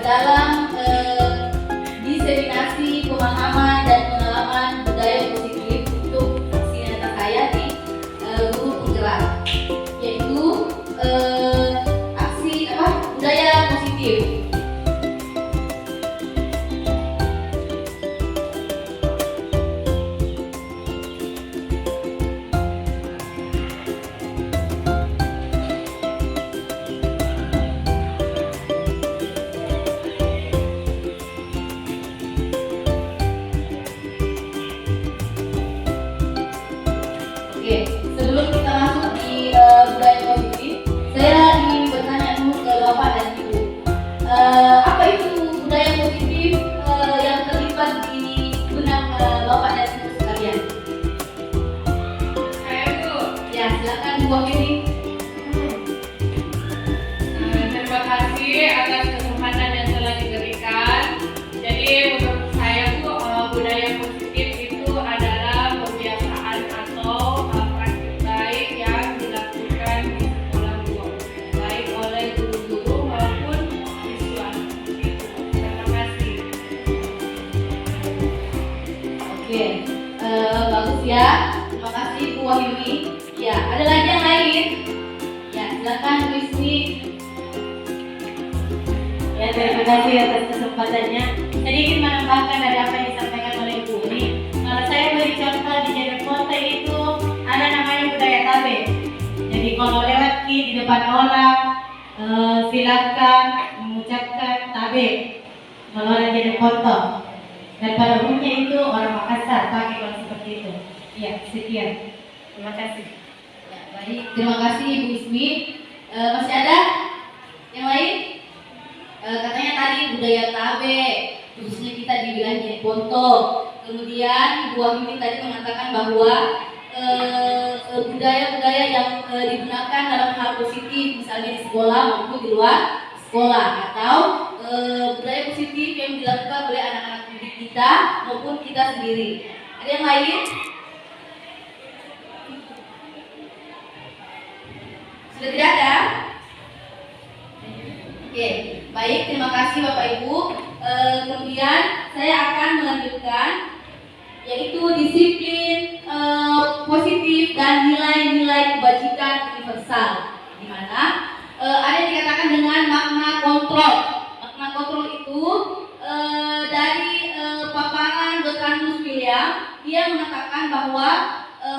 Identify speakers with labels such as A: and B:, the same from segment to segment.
A: dalam diseminasi pemahaman dan pengalaman budaya positif untuk aksi nyata saya di guru penggerak, yaitu aksi budaya positif. Oke, sebelum kita masuk di budaya positif, saya ingin bertanya dulu ke Bapak dan Ibu. Apa itu budaya positif yang terlibat di benak Bapak dan Ibu sekalian?
B: Saya Bu.
A: Ya, silakan Bu Wahini.
B: Terima kasih atas kesempatan yang telah diberikan. Jadi menurut saya Bu, budaya positif itu adalah kebiasaan atau praktik baik yang dilakukan di sekolah Bu, baik oleh guru-guru maupun siswa. Terima kasih.
A: Oke, bagus ya. Terima kasih Bu Wahini. Ya, ada lagi yang lain? Ya, silakan Bu Ismi.
C: Ya, terima kasih atas kesempatannya. Saya ingin menambahkan dari apa yang disampaikan oleh Ibu ini. Kalau saya beri contoh di Jeneponte itu ada namanya budaya tabe. Jadi kalau lewat di depan orang, silakan mengucapkan tabe. Kalau orang Jeneponte. Dan pada umumnya itu orang Makassar pakai kalau seperti itu. Ya, sekian. Terima kasih.
A: Ya, baik, terima kasih Ibu Ismi. Masih ada yang lain? Katanya tadi budaya tabe, khususnya kita di wilayah Jeneponto. Kemudian Bu Wahini tadi mengatakan bahwa budaya-budaya yang digunakan dalam hal positif, misalnya di sekolah maupun di luar sekolah, atau budaya positif yang dilakukan oleh anak-anak didik kita maupun kita sendiri. Ada yang lain? Sudah tidak ada? Oke, baik, terima kasih Bapak Ibu. Kemudian saya akan melanjutkan, yaitu disiplin positif dan nilai-nilai kebajikan universal, di mana ada yang dikatakan dengan makna kontrol. Makna kontrol itu dari paparan Bertrandus William, dia mengatakan bahwa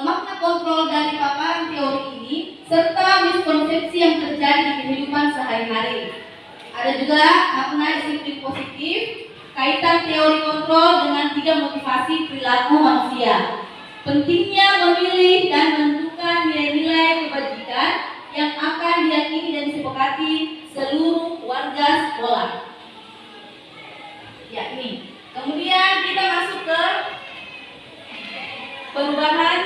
A: makna kontrol dari paparan teori ini serta miskonsepsi yang terjadi di kehidupan sehari-hari. Ada juga makna disiplin positif, kaitan teori kontrol dengan 3 motivasi perilaku manusia. Pentingnya memilih dan menentukan nilai-nilai kebajikan yang akan diyakini dan disepakati seluruh warga sekolah. Ya, ini. Kemudian kita masuk ke perubahan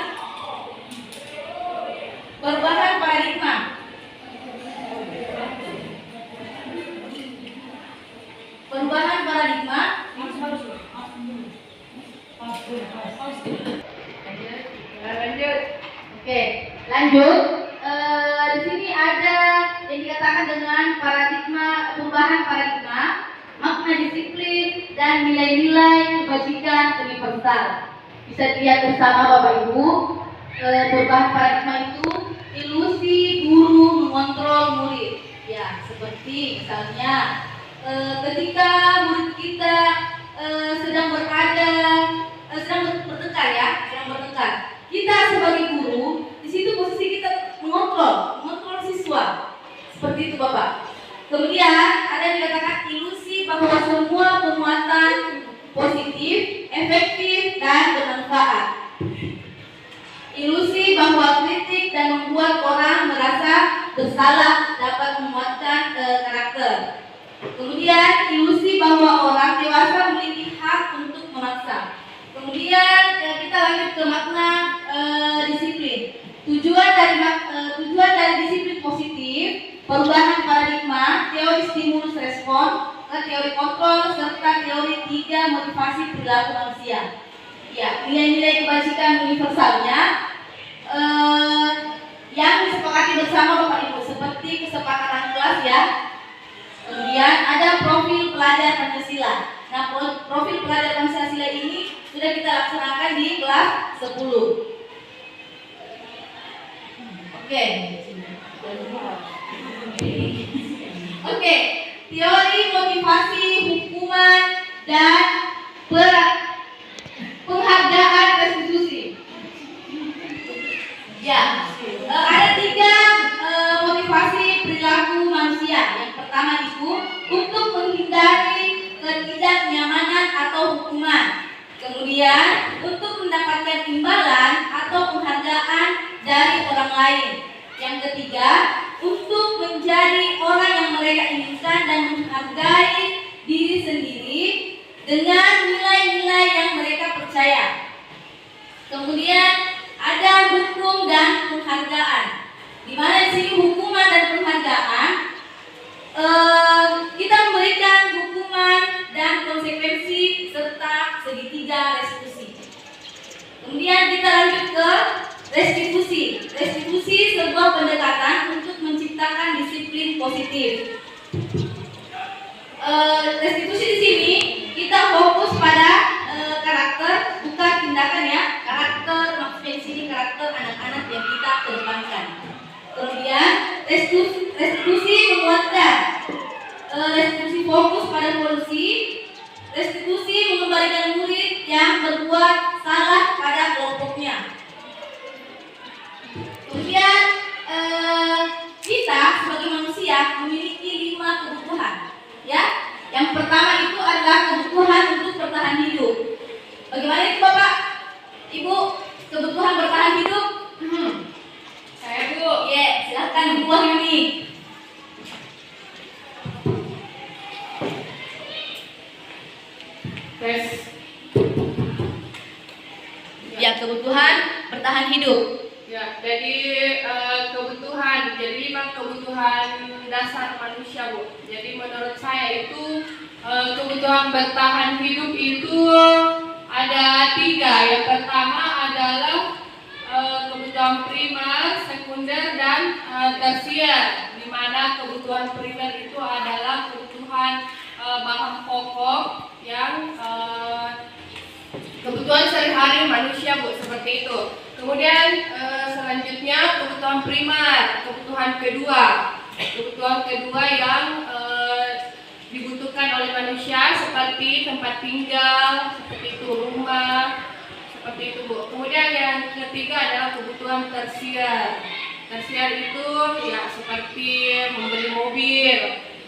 A: paradigma. Perubahan paradigma.
B: Lanjut.
A: Oke, lanjut. Di sini ada yang dikatakan dengan perubahan paradigma, makna disiplin dan nilai-nilai kebajikan universal. Bisa dilihat bersama Bapak Ibu. Perubahan paradigma itu ilusi guru mengontrol murid. Ya, seperti misalnya ketika murid kita sedang bertengkar. Kita sebagai guru, di situ posisi kita mengontrol siswa. Seperti itu Bapak. Kemudian ada yang dikatakan ilusi bahwa semua penguatan positif, efektif dan bermanfaat. Ilusi bahwa kritik dan membuat orang merasa bersalah dapat menguatkan karakter. Kemudian ilusi bahwa orang dewasa memiliki hak untuk memaksa. Kemudian kita lanjut ke makna disiplin. Tujuan dari disiplin positif, perubahan paradigma, teori stimulus respon, teori kontrol serta teori 3 motivasi perilaku manusia. Ya, nilai-nilai kebajikan universalnya yang disepakati bersama Bapak Ibu seperti kesepakatan kelas ya. Kemudian ada profil pelajar pelajar Pancasila. Nah, profil pelajar Pancasila ini sudah kita laksanakan di kelas 10. Oke. Oke, teori motivasi, hukuman, dan penghargaan restitusi. Ya, ada 3 motivasi perilaku manusia. Yang pertama itu untuk menghindari ketidaknyamanan atau hukuman. Kemudian untuk mendapatkan imbalan atau penghargaan dari orang lain. Yang ketiga, untuk menjadi orang yang mereka inginkan dan menghargai diri sendiri dengan nilai-nilai yang mereka percaya. Kemudian ada hukum dan penghargaan. Di mana di sini hukuman dan penghargaan, kita memberikan hukuman dan konsekuensi serta segitiga restitusi. Kemudian kita lanjut ke restitusi. Restitusi sebuah pendekatan untuk menciptakan disiplin positif. Restitusi di sini kita fokus pada karakter, bukan tindakan ya. Karakter, maksudnya di sini karakter anak-anak yang kita kedepankan. Kemudian restitusi menguatkan. Restitusi fokus pada solusi. Restitusi mengembalikan murid yang berbuat salah pada kelompoknya. Kemudian kita sebagai manusia memiliki 5 kebutuhan. Ya, yang pertama itu adalah kebutuhan untuk bertahan hidup. Bagaimana itu Bapak, Ibu, kebutuhan bertahan hidup?
B: Saya Bu.
A: Ya, silakan Bu Wahyuni.
B: Tes.
A: Ya, kebutuhan bertahan hidup.
B: Ya, jadi kebutuhan, jadi 5 kebutuhan dasar manusia Bu. Jadi menurut saya itu kebutuhan bertahan hidup itu ada 3. Yang pertama adalah kebutuhan primer, sekunder, dan tersier. Di mana kebutuhan primer itu adalah kebutuhan bahan pokok yang kebutuhan sehari-hari manusia Bu, seperti itu. Kemudian selanjutnya kebutuhan primer, kebutuhan kedua yang dibutuhkan oleh manusia seperti tempat tinggal, seperti itu rumah, seperti itu Bu. Kemudian yang ketiga adalah kebutuhan tersier. Tersier itu ya seperti membeli mobil,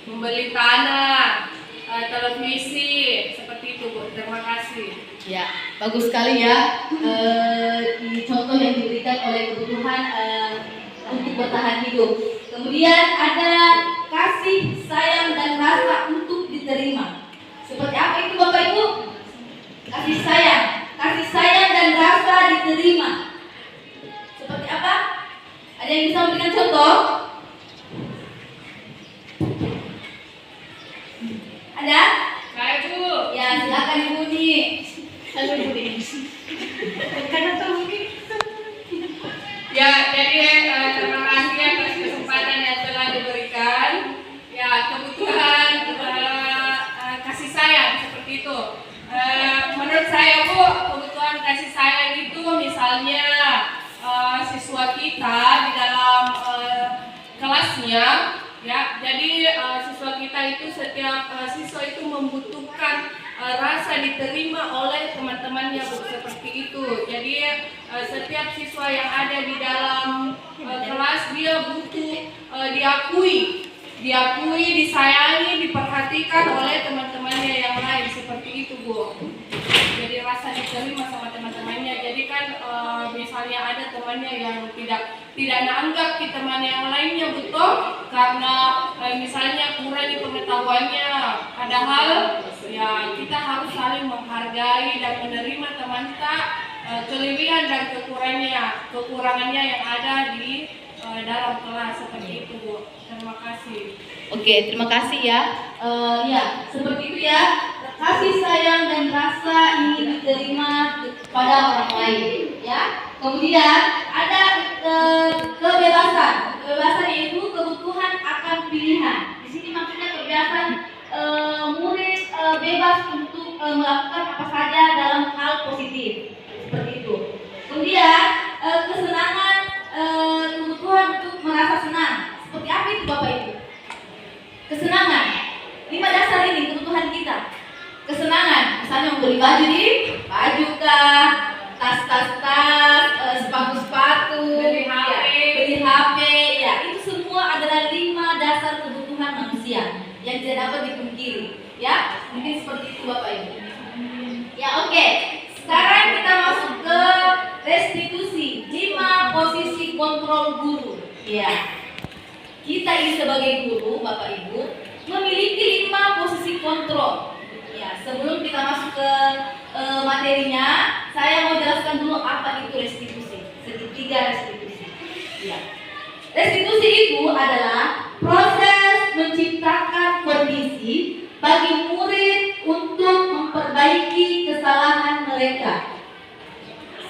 B: membeli tanah, televisi, seperti itu Bu. Terima kasih.
A: Ya, bagus sekali ya. Ini contoh yang diberikan oleh kebutuhan untuk bertahan hidup. Kemudian ada kasih, sayang, dan rasa untuk diterima. Seperti apa itu Bapak Ibu? Kasih sayang dan rasa diterima. Seperti apa? Ada yang bisa memberikan contoh? Ada?
B: Saya Bu.
A: Ya, silakan Ibu nih.
B: Ya, jadi terima kasih atas kesempatan yang telah diberikan. Ya, kebutuhan kasih sayang seperti itu. Menurut saya Bu, kebutuhan kasih sayang itu misalnya siswa kita di dalam kelasnya, ya. Jadi siswa kita itu setiap siswa itu membutuhkan rasa diterima oleh teman-temannya Bu, seperti itu. Jadi setiap siswa yang ada di dalam kelas dia butuh diakui, disayangi, diperhatikan oleh teman-temannya yang lain, seperti itu Bu. Jadi rasa diterima sama teman-temannya. Jadi kan misalnya ada temannya yang tidak nanggap di teman yang lainnya betul karena misalnya kurang di pengetahuannya. Padahal ya kita harus saling menghargai dan menerima teman kita kelebihan dan kekurangannya yang ada di dalam kelas, seperti itu Bu. Terima kasih.
A: Oke, terima kasih ya. Ya, seperti itu ya. Kasih sayang dan rasa ingin diterima pada orang lain, ya. Kemudian ada kebebasan. Kebebasan yaitu kebutuhan akan pilihan. Di sini maksudnya kebebasan murid bebas untuk melakukan apa saja dalam hal positif seperti itu. Kemudian kesenangan, kebutuhan untuk merasa senang. Seperti apa itu Bapak Ibu? Kesenangan. 5 dasar ini kebutuhan kita. Kesenangan, misalnya membeli baju di baju kah, tas-tas, sepatu-sepatu,
B: Beli HP.
A: beli HP, ya itu semua adalah 5 dasar kebutuhan manusia yang tidak dapat dipungkiri. Ya, mungkin seperti itu Bapak Ibu. Ya oke. Sekarang kita masuk ke restitusi. 5 posisi kontrol guru. Ya. Kita ini sebagai guru, Bapak Ibu, memiliki 5 posisi kontrol. Ya, sebelum kita masuk ke materinya, saya mau jelaskan dulu apa itu restitusi. Segitiga restitusi. Ya. Restitusi itu adalah proses menciptakan kondisi bagi murid untuk memperbaiki kesalahan mereka,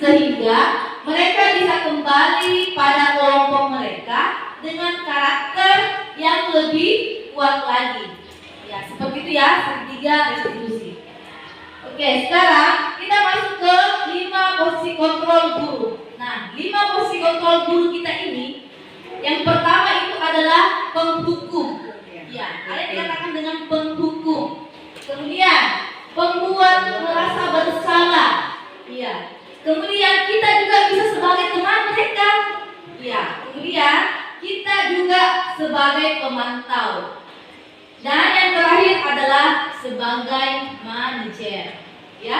A: sehingga mereka bisa kembali pada kelompok mereka dengan karakter yang lebih kuat lagi. Ya, seperti itu ya, segitiga restitusi. Oke, sekarang kita masuk ke 5 posisi kontrol guru. Nah, 5 posisi kontrol guru kita ini, yang pertama itu adalah penghukum. Ya, ada yang dikatakan dengan penghukum. Kemudian pembuat merasa bersalah. Ya. Kemudian kita juga bisa sebagai teman mereka. Ya. Kemudian kita juga sebagai pemantau. Dan yang terakhir adalah sebagai manajer. Ya.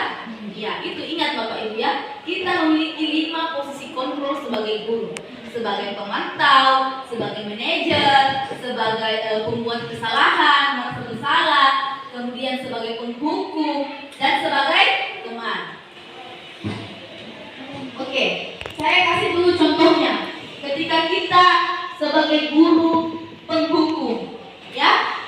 A: Ya, itu ingat Bapak Ibu ya. Kita memiliki 5 posisi kontrol sebagai guru. Sebagai pemantau, sebagai manajer, sebagai pembuat kesalahan, merasa bersalah, kemudian sebagai penghukum, dan sebagai teman. Oke, saya kasih dulu contohnya. Ketika kita sebagai guru penghukum, ya,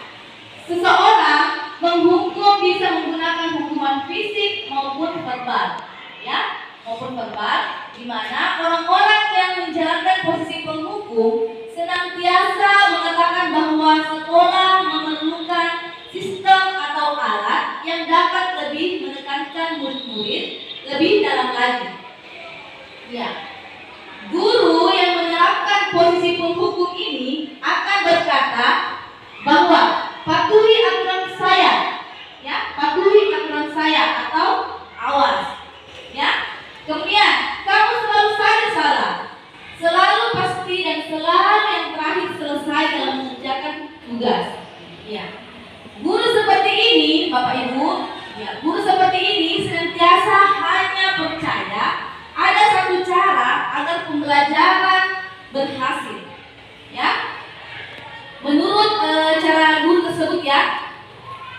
A: seseorang menghukum bisa menggunakan hukuman fisik maupun verbal, ya, maupun verbal, di mana orang-orang yang menjalankan posisi penghukum senantiasa mengatakan bahwa sekolah memerlukan sistem atau alat yang dapat lebih menekankan murid-murid lebih dalam lagi. Ya, guru yang menerapkan posisi penghukum ini akan berkata bahwa patuhi aturan saya, ya, patuhi aturan saya atau awas, ya. Kemudian kamu selalu saja salah, selalu pasti dan selalu yang terakhir selesai dalam mengerjakan tugas. Ya, guru seperti ini, Bapak Ibu, ya, guru seperti ini senantiasa hanya percaya ada satu cara agar pembelajaran berhasil. Ya, menurut cara guru tersebut ya.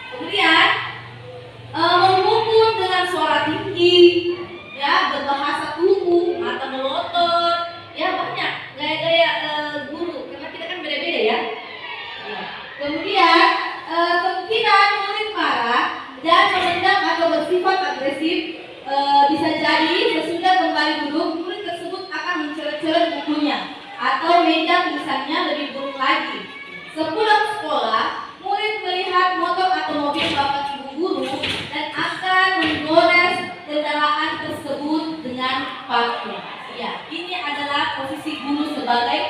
A: Kemudian menghukum dengan suara tinggi, ya, berbahasa tubuh, mata melotot, ya banyak gaya-gaya guru karena kita kan beda-beda ya. Ya. Kemudian kemungkinan murid marah dan menendang atau bersifat agresif bisa jadi sesudah kembali duduk murid tersebut akan mencoret-coret bukunya atau meja tulisannya lebih buruk lagi. Sepulang sekolah, murid melihat motor atau mobil bapak ibu guru dan akan menggores kendaraan tersebut dengan paku. Ya, ini adalah posisi guru sebagai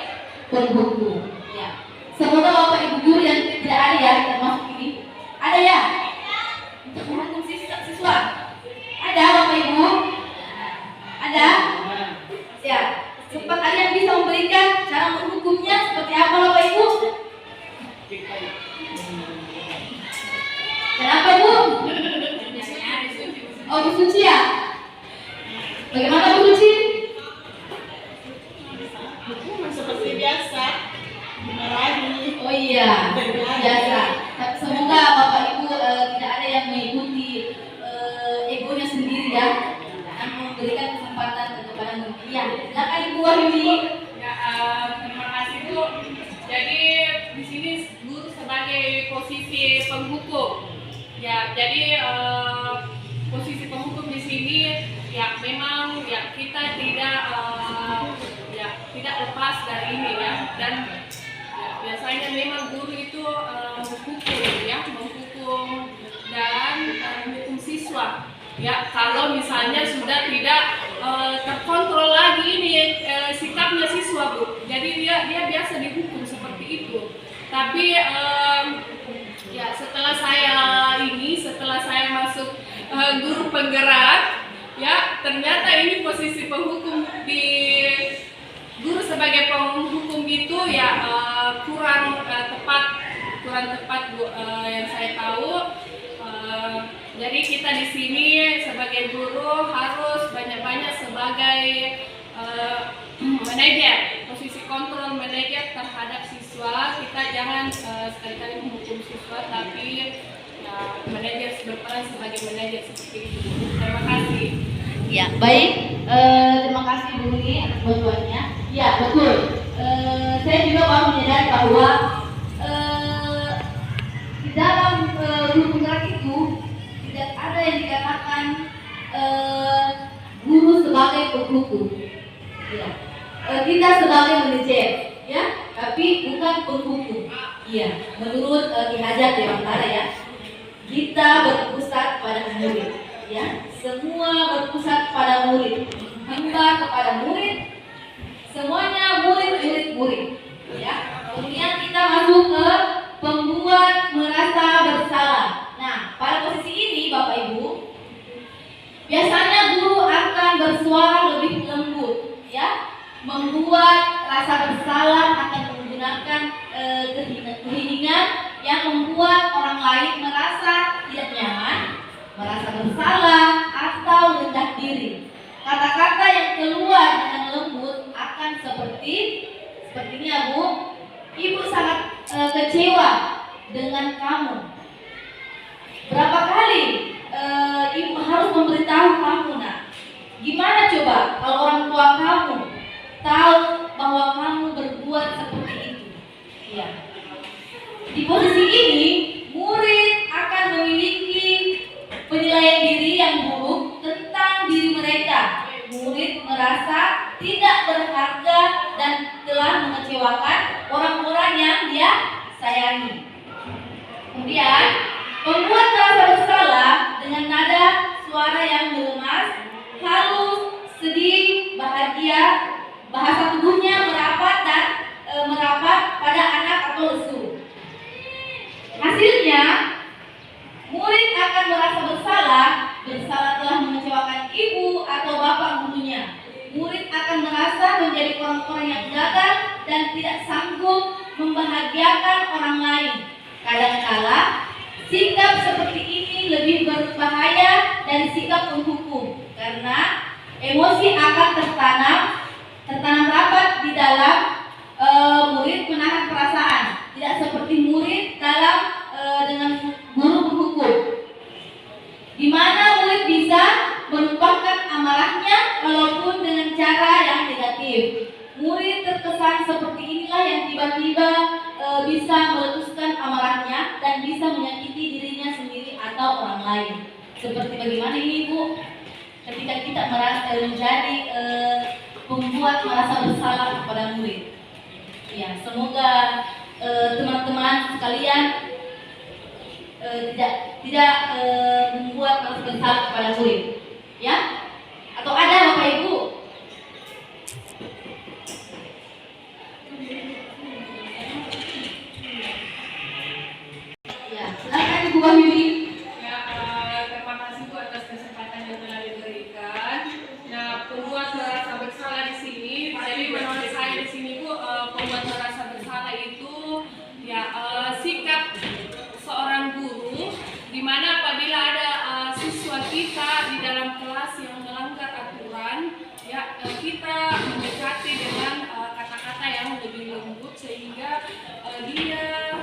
A: penghukum. Ya, semoga bapak ibu guru yang tidak ada ya termasuk ini. Ada ya? Untuk menghukum siswa. Ada bapak ibu? Ada? Siap. Cepat ada yang bisa memberikan cara menghukumnya seperti apa bapak ibu? Kenapa bu? Oh, Bu Suci ya? Bagaimana Bu Suci?
D: Hukuman seperti biasa, dimarahi.
A: Oh iya, biasa. Semoga Bapak Ibu tidak ada yang mengikuti egonya sendiri ya, dan memberikan kesempatan kepada murid. Iya, silakan Ibu Wahyuni.
B: Ya, terima kasih Bu. Jadi di sini guru sebagai posisi penghukum. Ya, jadi posisi penghukum di sini ya memang ya kita tidak lepas dari ini ya, dan ya, biasanya memang guru itu menghukum ya, menghukum dan Ya, kalau misalnya sudah tidak terkontrol lagi ini sikapnya siswa, Bu. Jadi dia biasa dihukum seperti itu. Tapi ya setelah saya masuk guru penggerak, ya ternyata ini posisi penghukum di guru sebagai penghukum itu ya kurang tepat, Bu, yang saya tahu. Jadi kita di sini sebagai guru harus banyak-banyak sebagai manajer, posisi kontrol manajer terhadap siswa. Kita jangan sekali-kali menghukum siswa, tapi ya, manajer berperan sebagai manajer seperti itu. Terima kasih.
A: Ya, baik. Terima kasih Bu Uli atas bantuannya. Ya, betul. Saya juga baru menyadari bahwa di dalam guru penggerak itu tidak ada yang dikatakan guru sebagai penghukum. Ya. Kita sebagai manajer, ya, tapi bukan penghukum. Iya, menurut Ki Hajar Dewantara ya, kita berpusat pada murid, ya, semua berpusat pada murid, hamba kepada murid, semuanya murid, ya. Kemudian kita masuk ke pembuat merasa bersalah. Nah, pada posisi ini Bapak Ibu, biasanya guru akan bersuara lebih lembut, ya, membuat rasa bersalah, akan menggunakan keheningan yang membuat orang lain merasa tidak nyaman, merasa bersalah atau rendah diri. Kata-kata yang keluar dengan lembut akan seperti ini ya Bu. Ibu sangat kecewa dengan kamu. Berapa kali ibu harus memberitahu kamu, nak? Gimana coba kalau orang tua kamu tahu bahwa kamu berbuat seperti itu? Ya. Di posisi ini, murid akan memiliki penilaian diri yang buruk tentang diri mereka. Murid merasa tidak berharga dan telah mengecewakan orang-orang yang dia sayangi. Kemudian, pembuat merasa bersalah dengan nada suara yang melemas, halus, sedih, bahagia, bahasa tubuhnya merapat dan merapat pada anak atau lesu. Hasilnya, murid akan merasa bersalah telah mengecewakan ibu atau bapak gurunya. Murid akan merasa menjadi orang-orang yang gagal dan tidak sanggup membahagiakan orang lain. Kadang-kala sikap seperti ini lebih berbahaya dari sikap penghukum, karena emosi akan tertanam rapat di dalam murid menahan perasaan, tidak seperti murid dengan guru penghukum, di mana murid bisa melupakan amarahnya walaupun dengan cara yang negatif. Murid terkesan seperti inilah yang tiba-tiba bisa meletuskan amarahnya dan bisa menyakiti dirinya sendiri atau orang lain. Seperti bagaimana ini Bu, ketika kita menjadi pembuat merasa bersalah kepada murid. Ya, semoga teman-teman sekalian tidak membuat merasa bersalah kepada murid. Ya? Atau ada Bapak Ibu? Ya, silakan Ibu Wahyudi.
B: Ya, terima kasih Bu atas kesempatan yang telah diberikan. Nah, pembuat merasa bersalah di sini, jadi menurut saya di sini Bu, pembuat merasa bersalah itu ya sikap seorang guru, di mana apabila ada siswa kita di dalam kelas yang melanggar aturan, ya kita mendekati dengan kata-kata yang lebih lembut sehingga dia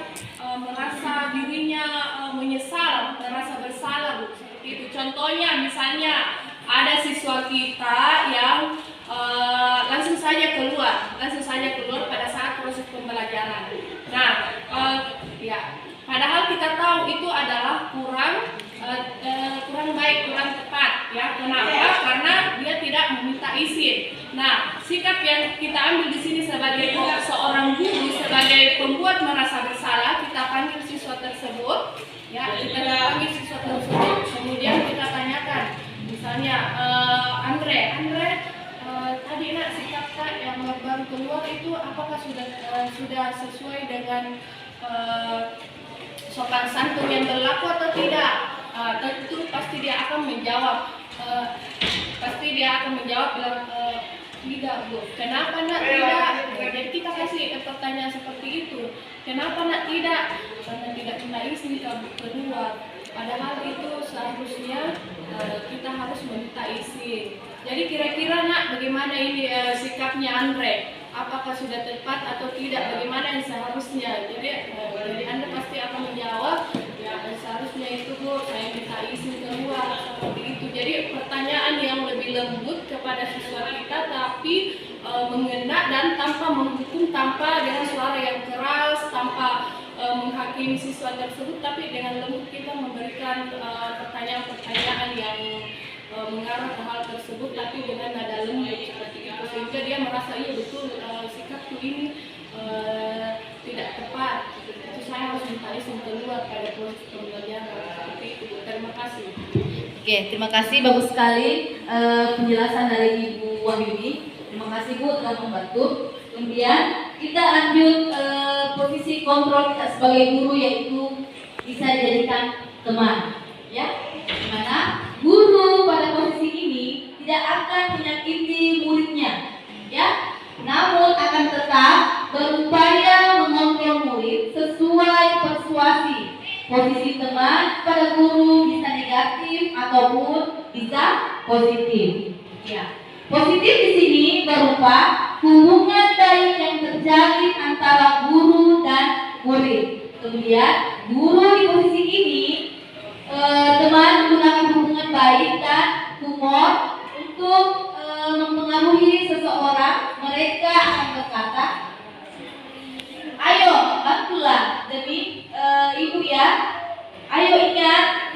B: merasa dirinya menyesal, merasa bersalah Bu. Seperti itu. Contohnya misalnya ada siswa kita yang langsung saja keluar pada saat proses pembelajaran. Nah, ya padahal kita tahu itu adalah kurang baik, kurang tepat, ya. Kenapa? Karena dia tidak meminta izin. Nah, sikap yang kita ambil di sini sebagai seorang guru, sebagai pembuat merasa bersalah, kita panggil siswa tersebut, ya, kemudian kita tanyakan, Andre, tadi nak sikap Kak yang baru keluar itu apakah sudah sesuai dengan sopan santun yang berlaku atau tidak? Tentu pasti dia akan menjawab. Bilang tidak Bu. Kenapa nak tidak? Jadi kita kasih pertanyaan seperti itu. Kenapa nak tidak? Karena tidak kena izin keluar. Padahal itu seharusnya kita harus meminta izin. Jadi kira-kira nak bagaimana ini sikapnya Andre? Apakah sudah tepat atau tidak? Bagaimana yang seharusnya? Jadi Anda pasti akan menjawab, ya seharusnya itu Bu, saya minta izin keluar seperti itu. Jadi pertanyaan yang lebih lembut kepada siswa kita, tapi mengena dan tanpa menghukum, tanpa dengan suara yang keras, tanpa menghakimi siswa tersebut, tapi dengan lembut kita memberikan pertanyaan-pertanyaan yang mengarah ke hal tersebut, tapi dengan nada lembut seperti itu, sehingga dia merasa iya betul sikapku ini tidak tepat. Itu saya harus minta izin keluar pada proses pembelajaran seperti itu. Terima kasih.
A: Oke, terima kasih, bagus sekali penjelasan dari Ibu Wahyuni. Terima kasih Bu telah membantu. Kemudian kita lanjut posisi kontrol kita sebagai guru, yaitu bisa dijadikan teman, ya. Dimana guru pada posisi ini tidak akan menyakiti muridnya, ya. Namun akan tetap berupaya mengontrol murid sesuai persuasi. Posisi teman pada guru bisa negatif ataupun bisa positif, ya. Positif di sini berupa hubungan baik yang terjalin antara guru dan murid. Kemudian guru di posisi ini teman menggunakan hubungan baik dan humor untuk mempengaruhi seseorang. Mereka akan berkata, ayo bantulah demi ibu ya. Ayo ingat,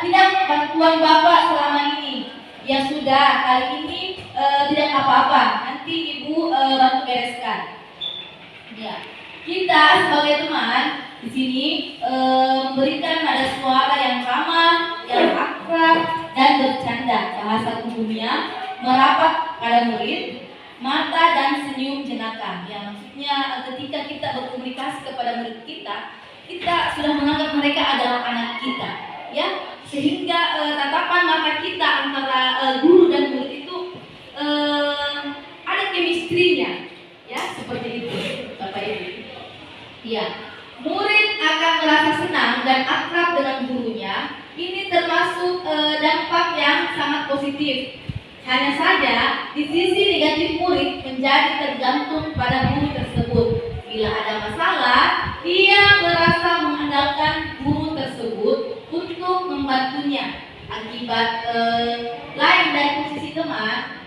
A: tidak bantuan bapak selama ini. Ya sudah, kali ini tidak apa-apa. Nanti ibu bantu bereskan. Ya, kita sebagai teman di sini memberikan nada suara yang ramah, yang akrab dan bercanda. Bahasa tubuhnya merapat pada murid, mata dan senyum jenaka. Ya, maksudnya ketika kita berkomunikasi kepada murid kita sudah menganggap mereka adalah anak kita, ya. Sehingga tatapan mata kita antara guru dan murid itu ada chemistry-nya, ya, seperti itu, Bapak Ibu. Ya, murid akan merasa senang dan akrab dengan gurunya. Ini termasuk dampak yang sangat positif. Hanya saja di sisi negatif murid menjadi tergantung pada guru tersebut. Bila ada masalah, dia merasa mengandalkan guru tersebut untuk membantunya. Akibat lain dari posisi teman,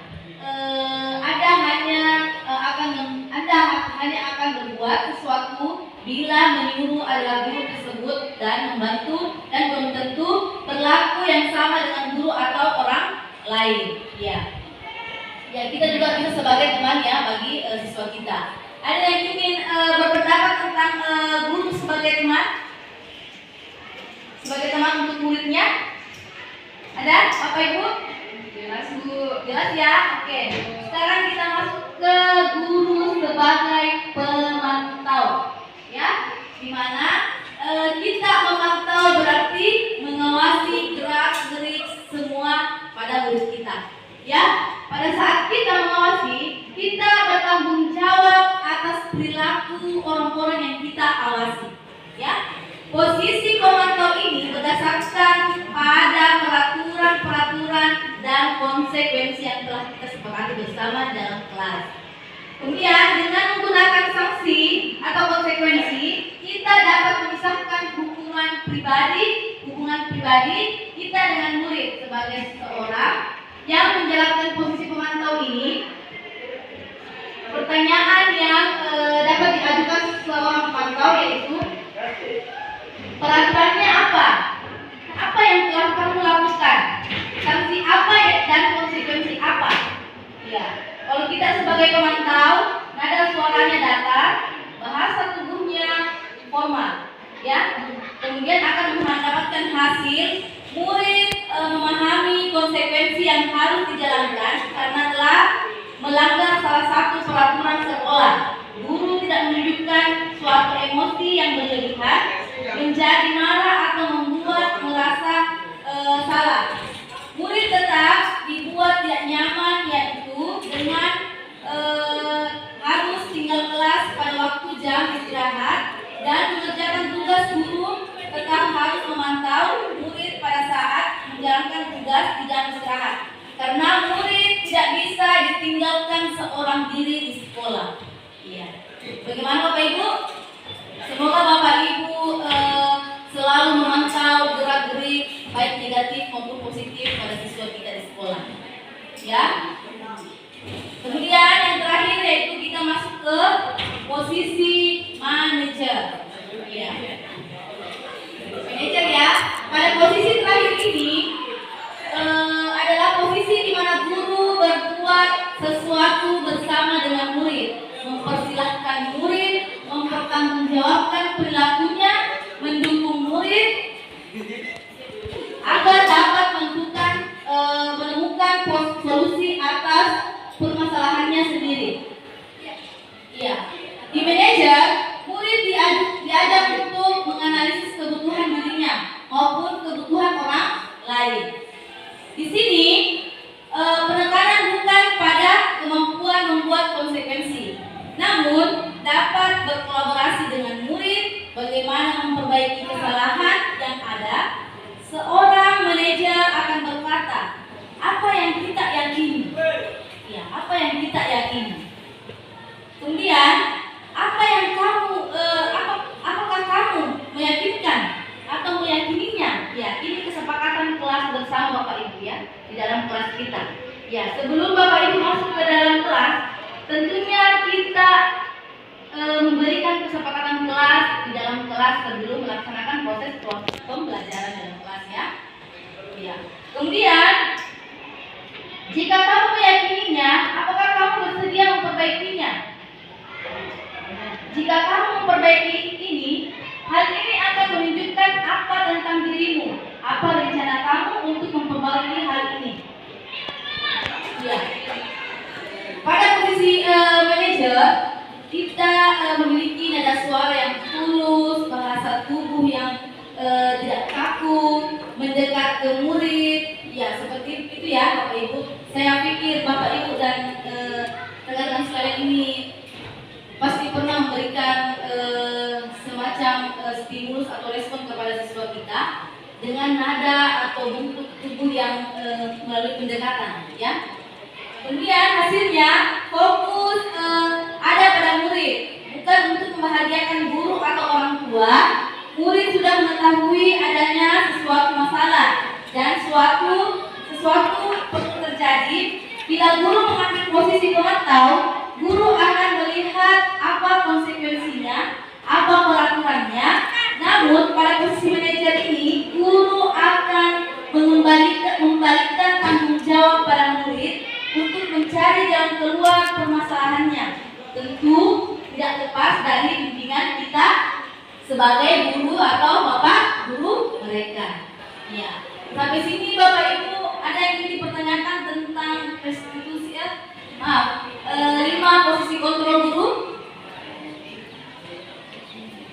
A: Anda hanya akan berbuat sesuatu bila menyuruh adalah guru tersebut dan membantu, dan belum tentu berlaku yang sama dengan guru atau orang lain. Ya, kita juga bisa sebagai teman ya bagi siswa kita. Ada yang ingin berpendapat tentang guru sebagai teman? Sebagai teman untuk muridnya? Ada, Bapak Ibu?
B: Jelas Bu.
A: Jelas ya? Oke. Sekarang kita masuk ke guru sebagai pemantau, ya. Dimana kita memantau berarti mengawasi gerak-gerik semua pada murid kita, ya. Pada saat kita mengawasi, kita bertanggung jawab atas perilaku orang-orang yang kita awasi, ya. Posisi pemantau ini berdasarkan pada peraturan-peraturan dan konsekuensi yang telah kita sepakati bersama dalam kelas. Kemudian dengan menggunakan sanksi atau konsekuensi, kita dapat memisahkan hubungan pribadi kita dengan murid. Sebagai seseorang yang menjalankan posisi pemantau ini, pertanyaan yang dapat diajukan seorang pemantau yaitu, peraturannya apa? Apa yang telah kamu lakukan? Sanksi apa ya, dan konsekuensi apa? Ya, kalau kita sebagai pemantau, nada suaranya datar, bahasa tubuhnya formal, ya. Kemudian akan mendapatkan hasil murid memahami konsekuensi yang harus dijalankan karena telah melanggar salah satu peraturan sekolah. Guru tidak menunjukkan suatu emosi yang berlebihan, menjadi marah atau membuat merasa salah. Murid tetap dibuat tidak nyaman, yaitu dengan harus tinggal kelas pada waktu jam istirahat dan mengerjakan tugas. Guru tetap harus memantau murid pada saat menjalankan tugas di jam istirahat, karena murid tidak bisa ditinggalkan seorang diri di sekolah. Iya. Bagaimana Bapak Ibu? Semoga Bapak Ibu selalu memantau gerak-gerik baik negatif maupun positif pada siswa kita di sekolah. Ya. Kemudian yang terakhir yaitu kita masuk ke posisi manajer. Ya. Manajer ya. Pada posisi terakhir ini adalah posisi di mana guru berbuat sesuatu bersama dengan murid, mempersilahkan murid, mempertanggungjawabkan perilakunya, mendukung murid agar dapat menemukan solusi atas permasalahannya sendiri. Iya. Di manajer, murid diajak untuk menganalisis kebutuhan dirinya maupun kebutuhan orang lain. Di sini penekanan bukan pada kemampuan membuat konsekuensi, namun dapat berkolaborasi dengan murid bagaimana memperbaiki kesalahan yang ada. Seorang manajer akan berkata, apa yang kita yakini? Ya, apa yang kita yakini. Kemudian, apakah kamu meyakinkan atau meyakininya? Ya, ini kesepakatan kelas bersama Bapak Ibu ya, di dalam kelas kita. Ya, sebelum Bapak Ibu masuk ke dalam kelas, tentunya kita memberikan kesepakatan kelas di dalam kelas sebelum melaksanakan proses pembelajaran dalam kelas ya. Ya. Kemudian, jika kamu meyakininya, apakah kamu bersedia memperbaikinya? Jika kamu memperbaiki ini, hal ini akan menunjukkan apa tentang dirimu, apa rencana kamu untuk memperbaiki hal ini. Ya. Pada posisi manajer, kita memiliki nada suara yang tulus, bahasa tubuh yang tidak kaku, mendekat ke murid. Ya, seperti itu ya Bapak Ibu. Saya pikir Bapak Ibu dan rekan-rekan sekalian ini pasti pernah memberikan semacam stimulus atau respon kepada siswa kita dengan nada atau bentuk tubuh yang melalui pendekatan ya. Kemudian hasilnya fokus ada pada murid, bukan untuk membahagiakan guru atau orang tua. Murid sudah mengetahui adanya sesuatu masalah dan sesuatu perlu terjadi. Bila guru mengambil posisi pemantau, guru akan melihat apa konsekuensinya, apa peraturannya. Namun pada posisi manajer ini, guru akan membalikkan tanggung jawab pada murid untuk mencari jalan keluar permasalahannya. Tentu tidak lepas dari bimbingan kita sebagai guru atau bapak guru mereka. Ya. Sampai sini Bapak Ibu ada yang ingin dipertanyakan tentang restitusi ya? Maaf, 5 posisi kontrol guru.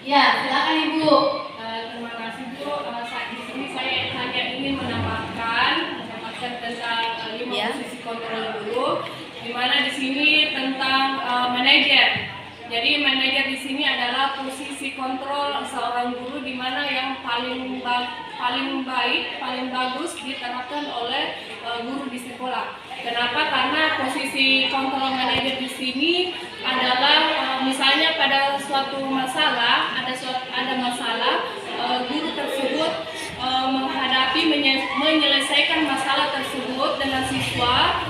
A: Ya, silakan Ibu.
B: Terima kasih Bu. Saat di sini saya hanya ingin menambahkan tentang 5 posisi kontrol guru, di mana di sini tentang manajer. Jadi manajer di sini adalah posisi kontrol seorang guru, di mana yang paling baik, paling bagus diterapkan oleh guru di sekolah. Kenapa? Karena posisi kontrol manajer di sini adalah misalnya pada suatu masalah, ada masalah, guru tersebut menghadapi menyelesaikan masalah tersebut dengan siswa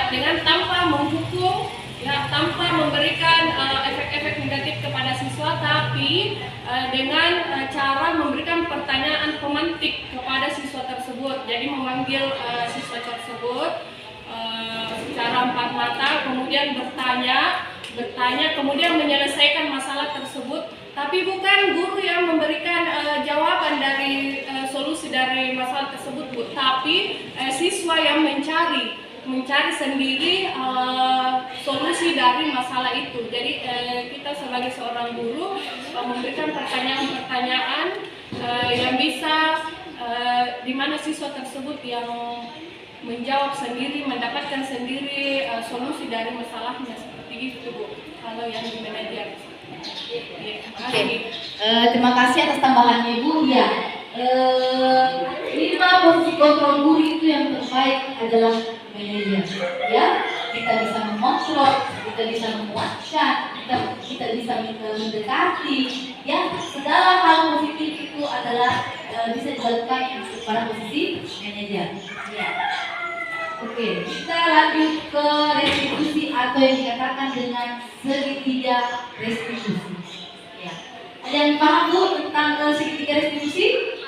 B: dengan tanpa menghukum. Ya, tanpa memberikan efek-efek negatif kepada siswa, tapi dengan cara memberikan pertanyaan pemantik kepada siswa tersebut. Jadi memanggil siswa tersebut secara empat mata, kemudian bertanya, kemudian menyelesaikan masalah tersebut. Tapi bukan guru yang memberikan jawaban dari solusi solusi dari masalah tersebut, Bu. Tapi siswa yang mencari sendiri solusi dari masalah itu. Jadi kita sebagai seorang guru memberikan pertanyaan-pertanyaan yang bisa di mana siswa tersebut yang menjawab sendiri, mendapatkan sendiri solusi dari masalahnya, seperti itu, Bu. Kalau yang di manajer.
A: Oke, terima kasih atas tambahannya Ibu. Ya, 5 posisi kontrol guru itu yang terbaik adalah manajer. Ya, kita bisa mengontrol, kita bisa memuaskan, kita bisa mendekati. Ya, segala hal positif itu adalah bisa dilakukan pada posisi manajer. Ya. Oke, kita lanjut ke restitusi atau yang dikatakan dengan segitiga restitusi. Ya. Ada yang paham Bu tentang segitiga restitusi?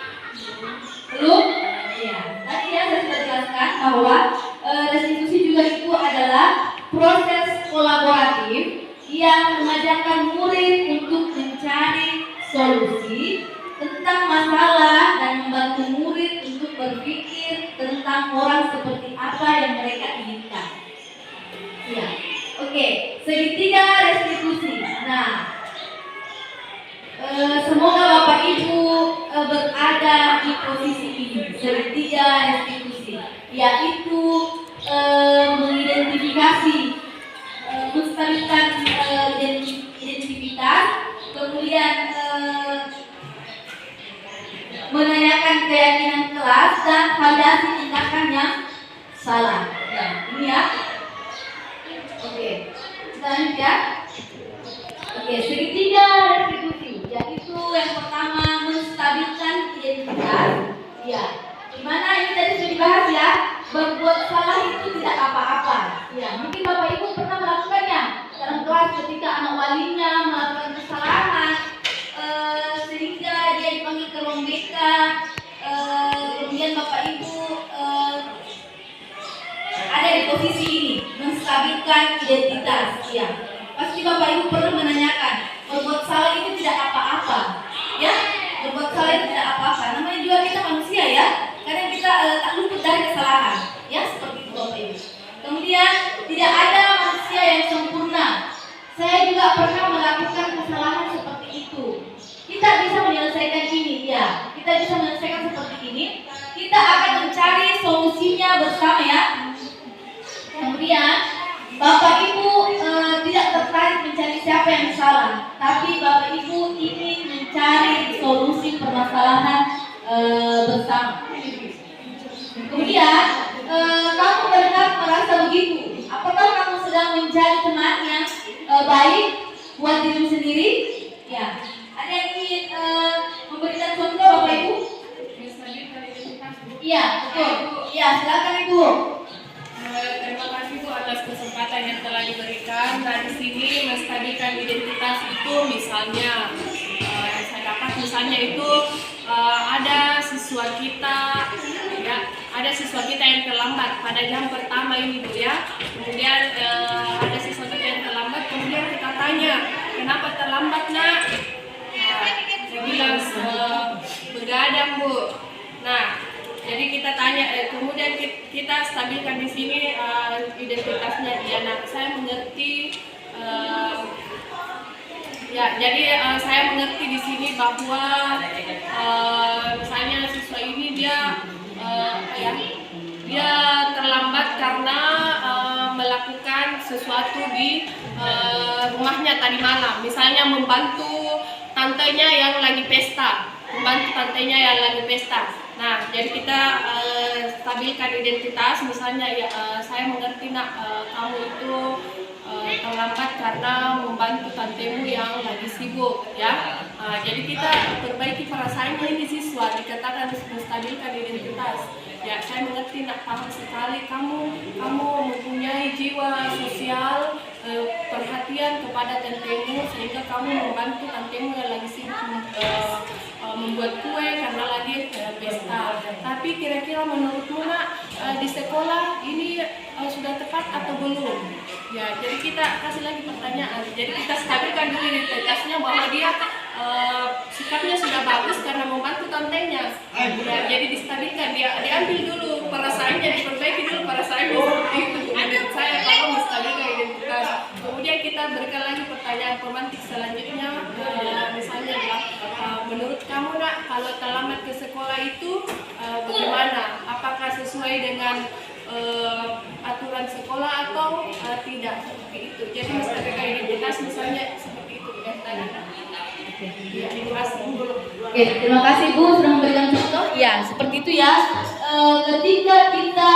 A: Belum? Ya. Tadi ya saya sudah jelaskan bahwa restitusi juga itu adalah proses kolaboratif yang mengajarkan murid untuk mencari solusi tentang masalah dan membantu murid untuk berpikir tentang orang seperti apa yang mereka inginkan. Ya, oke, segitiga restitusi. Nah, semoga Bapak Ibu berada di posisi ini, segitiga restitusi, yaitu mengidentifikasi, menstabilkan identitas, kemudian menanyakan keyakinan kelas dan validasi tindakan yang salah. Ya, ini ya. Oke, kita lanjut ya. Oke, segitiga restitusi, yaitu yang pertama menstabilkan identitas. Ya, dimana ini tadi sudah dibahas ya. Berbuat salah itu tidak apa-apa. Ya, mungkin Bapak Ibu pernah melakukannya dalam kelas ketika anak walinya melakukan kesalahan. Sehingga dia dipanggil ke ruang BK, kemudian Bapak Ibu ada di posisi ini, menstabilkan identitas. Ya, pasti Bapak Ibu perlu menanyakan, berbuat salah itu tidak apa-apa, ya, berbuat salah itu tidak apa-apa. Namanya juga kita manusia ya, karena kita tak luput dari kesalahan, ya, seperti itu Bapak Ibu. Kemudian tidak ada manusia yang sempurna. Saya juga pernah melakukan kesalahan seperti itu. Kita bisa menyelesaikan ini, ya. Kita bisa menyelesaikan seperti ini. Kita akan mencari solusinya bersama, ya. Kemudian Bapak Ibu tidak tertarik mencari siapa yang salah, tapi Bapak Ibu ingin mencari solusi permasalahan bersama. Kemudian kamu benar merasa begitu. Apakah kamu sedang menjadi teman yang baik buat dirimu sendiri? Ya. Ada yang ingin memberikan contoh Bapak Ibu? Iya, betul. Iya, silakan Ibu.
B: Terima kasih Bu atas kesempatan yang telah diberikan. Nah, di sini menstabilkan identitas itu misalnya saya dapat misalnya itu ada siswa kita ya, ada siswa kita yang terlambat pada jam pertama ini Bu ya. Kemudian ada siswa kita yang terlambat, kemudian kita tanya, "Kenapa terlambat, Nak?" Dia bilang begadang Bu. Nah, jadi kita tanya, kemudian kita stabilkan di sini identitasnya dia. Nah, saya mengerti, ya. Jadi saya mengerti di sini bahwa misalnya siswa ini dia terlambat karena melakukan sesuatu di rumahnya tadi malam. Misalnya membantu tantenya yang lagi pesta. Nah, jadi kita stabilkan identitas. Misalnya ya, saya mengerti Nak, kamu itu terlambat karena membantu tantemu yang lagi sibuk ya. Jadi kita perbaiki perasaannya ini siswa, dikatakan menstabilkan identitas. Ya, saya mengerti Nak, paham sekali kamu mempunyai jiwa sosial, perhatian kepada tantemu sehingga kamu membantu tantemu yang lagi sibuk membuat kue karena lagi pesta. Tapi kira-kira menurutmu Nak, di sekolah ini sudah tepat atau belum? Ya, jadi kita kasih lagi pertanyaan. Jadi kita stabilkan dulu identitasnya bahwa dia sikapnya sudah bagus karena membantu tantenya. Ya, jadi distabilkan, dia diambil dulu perasaannya, diperbaiki dulu perasaannya seperti itu. Menurut saya kalau menstabilkan identitas. Kemudian kita berikan lagi pertanyaan romantis selanjutnya, misalnya ya, menurut kamu nak kalau terlambat ke sekolah itu bagaimana? Apakah sesuai dengan aturan sekolah atau tidak? Seperti itu. Jadi menstabilkan identitas misalnya seperti itu ya tadi. Ya, terima kasih.
A: Oke, terima kasih Bu sudah memberikan contoh. Ya, seperti itu ya. Ketika kita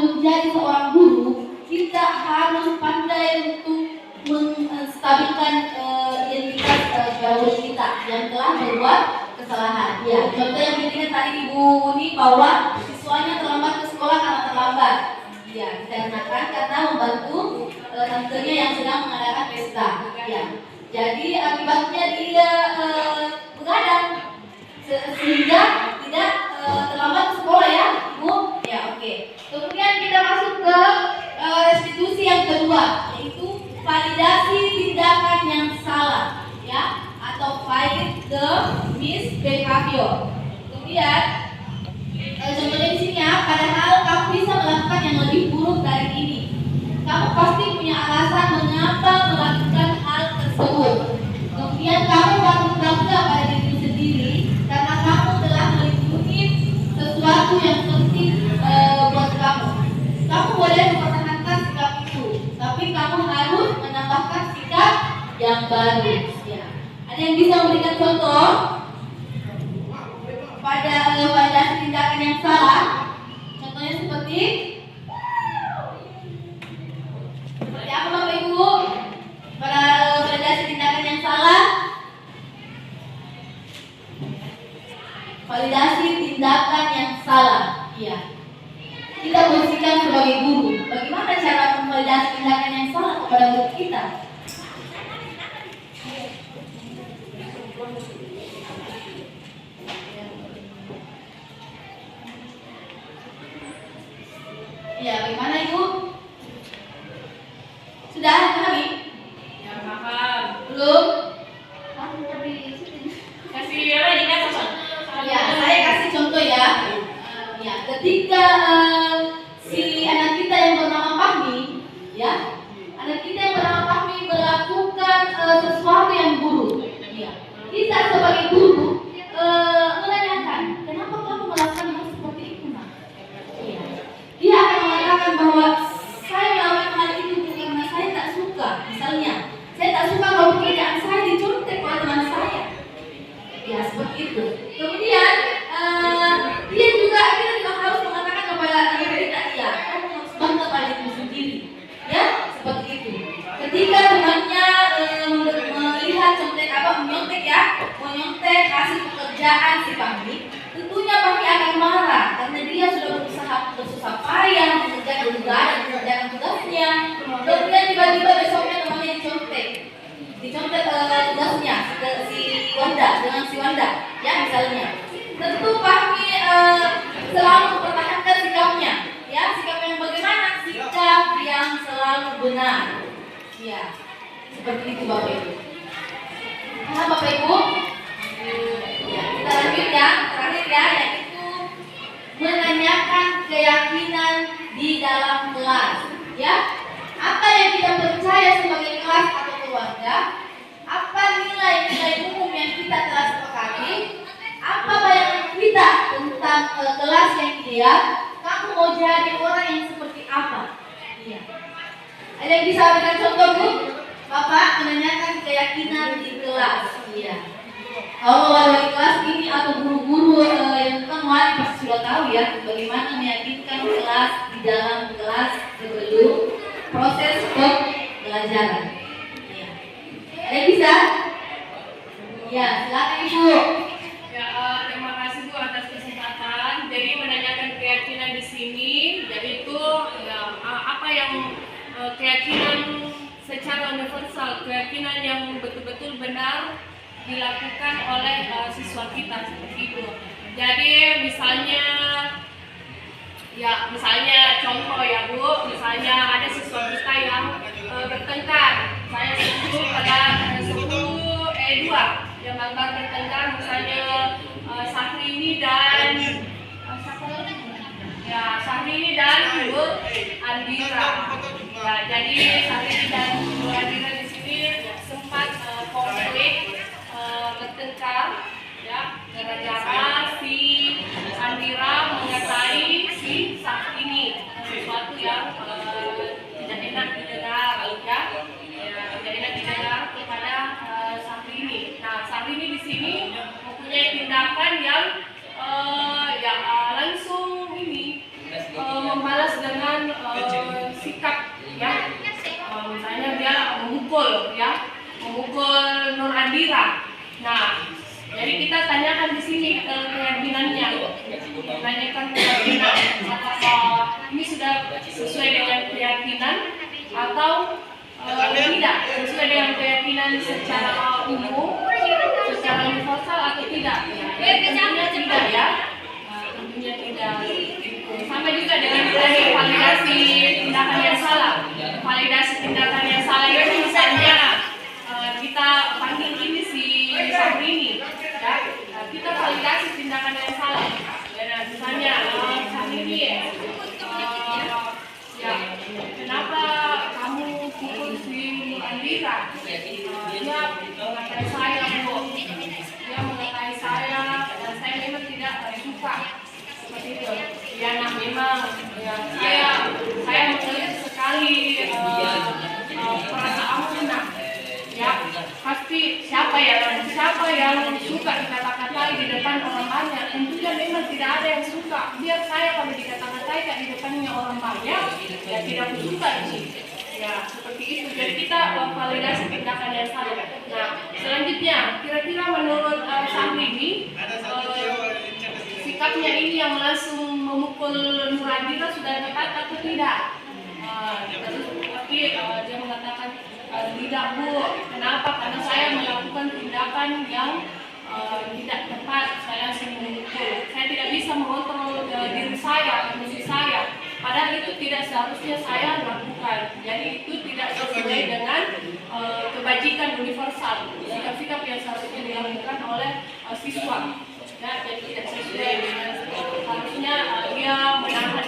A: menjadi seorang guru, kita harus pandai untuk menstabilkan identitas guru kita yang telah berbuat kesalahan. Ya, contoh yang pentingnya tadi Ibu Uni bahwa siswanya terlambat ke sekolah karena terlambat. Ya, dikarenakan karena membantu tantenya yang sedang mengadakan pesta. Ya. Jadi akibatnya dia begadang sehingga tidak terlambat ke sekolah ya, Ibu. Ya, oke. Kemudian kita masuk ke restitusi yang kedua, yaitu validasi tindakan yang salah, ya, atau valid the misbehavior. Kemudian contohnya di sini ya, padahal kamu bisa melakukan yang lebih buruk dari ini. Kamu pasti punya alasan mengapa melakukan hal tersebut. Kemudian kamu patut bangga pada diri sendiri karena kamu telah melindungi sesuatu yang penting buat kamu. Kamu boleh mempertahankan sikap itu, tapi kamu harus menambahkan sikap yang baru. Ya. Ada yang bisa memberikan contoh pada validasi tindakan yang salah? Contohnya seperti apa Bapak Ibu? Pada validasi tindakan yang salah, validasi tindakan yang salah. Iya. Kita posisikan sebagai guru. Bagaimana cara memvalidasi tindakan yang salah kepada guru kita? Iya, bagaimana Ibu? Sudah pahami?
B: Ya, paham.
A: Belum?
B: Kasih lagi kan
A: Ya, saya kasih contoh ya. Ya, ketika si anak kita yang bernama Fahmi, ya, anak kita yang bernama Fahmi melakukan sesuatu yang buruk. Ya, kita sebagai guru menanyakan, kenapa kamu melakukan hal seperti itu, Nak? Ya, dia akan mengatakan bahwa saya melakukan hal itu karena saya tak suka. Misalnya, saya tak suka kalau pekerjaan saya dicontek oleh teman saya. Ya, seperti itu. Kemudian dia juga kita juga harus mengatakan kepada anak kita, ya, kamu harus bangga pada diri sendiri. Ya, seperti itu. Ketika temannya melihat menyontek ya, menyontek hasil pekerjaan si Fahmi, tentunya Fahmi akan marah karena dia sudah berusaha bersusah payah mengerjakan tugasnya. Kemudian tiba-tiba besoknya temannya dicontek tugasnya si Wanda, ya misalnya. Tentu Fahmi selalu mempertahankan sikapnya, ya, sikap yang bagaimana? Sikap yang selalu benar. Ya, seperti itu Bapak Ibu. Nah, Bapak Ibu, ya, kita lanjut ya, terakhir ya, yaitu menanyakan keyakinan di dalam kelas. Ya, apa yang kita percaya sebagai kelas atau keluarga? Apa nilai-nilai umum yang kita telah sepakati? Apa bayangan kita tentang kelas yang ideal? Kamu mau jadi orang yang seperti apa? Iya. Ada yang bisa berikan contoh, Bu? Bapak menanyakan keyakinan di kelas. Iya. Kalau wali kelas ini atau guru-guru yang bukan wali pasti sudah tahu ya bagaimana meyakinkan kelas di dalam kelas sebelum proses pembelajaran. Iya. Ada yang bisa? Ya, silakan Ibu.
B: Ya, terima kasih Bu atas kesempatan. Jadi menanyakan keyakinan di sini, jadi itu ya, apa yang keyakinan secara universal, keyakinan yang betul-betul benar dilakukan oleh siswa kita seperti itu. Jadi misalnya contoh ya Bu, misalnya ada siswa kita yang bertengkar, saya setuju pada 10E2 gambar bertengkar, misalnya Syahrini dan siapa lagi? Ya, Syahrini dan Nur Andira. Ya, jadi Syahrini dan Nur Andira di sini sempat konflik bertengkar, ya, gara-gara si Andira mengatai si Syahrini sesuatu yang tidak enak didengar, ya, tidak enak didengar kepada Syahrini. Nah, Syahrini di sini mempunyai tindakan yang langsung ini membalas dengan sikap, ya, misalnya dia memukul Nur Andira. Nah, jadi kita tanyakan di sini keyakinannya, tanyakan keyakinan apakah ini sudah sesuai dengan keyakinan atau tidak sesuai dengan keyakinan secara umum, secara universal atau tidak. Tentunya tidak, ya. Tentunya tidak. Sama juga dengan validasi tindakan yang salah. Validasi tindakan yang salah itu misalnya kita panggil ini si Syahrini, ya. Kita validasi tindakan yang salah. Ya, misalnya Syahrini, ya, kenapa kamu pukul si Andira? Dia mengatai saya, Bu. Dia mengatai saya dan saya memang tidak suka seperti itu. Ya, nah memang ya, saya melihat sekali perasaanmu, nah, ya, pasti siapa yang suka dikata-katai di depan orang banyak. Tentunya memang tidak ada yang suka. Biar saya kalau dikata-katai di depannya orang banyak, ya tidak suka sih. Ya, seperti itu. Jadi kita validasi tindakan yang salah. Nah, selanjutnya, kira-kira menurut Syahrini, sikapnya ini yang langsung memukul Nur Andira sudah tepat atau tidak? Tapi dia mengatakan tidak, Bu. Kenapa? Karena saya melakukan tindakan yang tidak tepat. Saya langsung memukul. Saya tidak bisa mengontrol diri saya, emosi saya. Padahal itu tidak seharusnya saya lakukan. Jadi itu tidak sesuai dengan kebajikan universal. Sikap-sikap yang seharusnya dilakukan oleh siswa. Ya, jadi tidak sesuai dengan harusnya dia menahan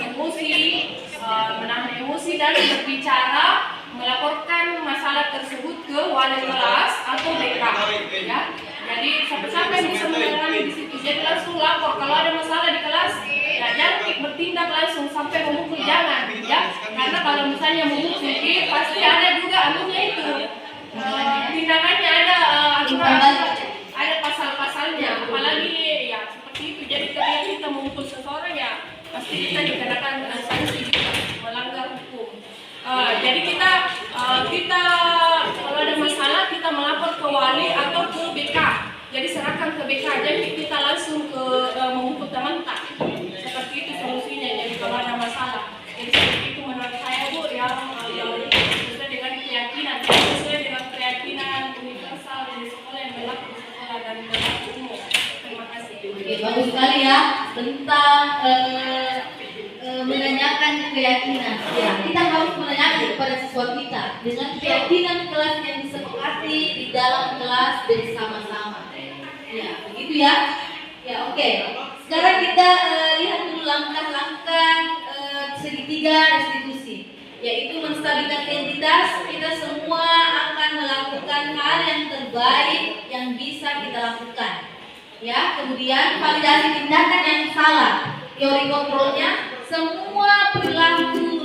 B: emosi dan berbicara, melaporkan masalah tersebut ke wali kelas atau BK, ya. Jadi siapa yang bisa menangani di situ, jadi langsung lapor kalau ada masalah di kelas, ya jangan bertindak langsung sampai memukul, jangan, ya. Karena kalau misalnya memukul, pasti ada juga anunya itu, tindakannya ada pasal-pasalnya, apalagi ya seperti itu. Jadi ketika kita memukul seseorang, ya pasti kita dikenakan sanksi juga, melanggar hukum. Jadi kita kalau ada masalah kita melapor ke wali atau ke BK. Jadi serahkan ke BK, jadi kita langsung ke memukul teman tak. Seperti itu solusinya. Jadi kalau ada masalah, jadi seperti itu menurut saya, Bu, yang sesuai dengan keyakinan, sesuai dengan keyakinan universal di sekolah yang berlaku di sekolah dan berlaku umum. Terima kasih.
A: Oke, bagus sekali ya tentang menanyakan keyakinan. Ya, kita harus menanyakan kepada siswa kita dengan keyakinan kelas yang disepakati di dalam kelas bersama-sama. Ya, begitu ya. Ya, oke. Sekarang kita lihat dulu langkah-langkah segitiga institusi, yaitu menstabilkan identitas. Kita semua akan melakukan hal yang terbaik yang bisa kita lakukan. Ya, kemudian validasi tindakan yang salah. Teori kontrolnya, semua perilaku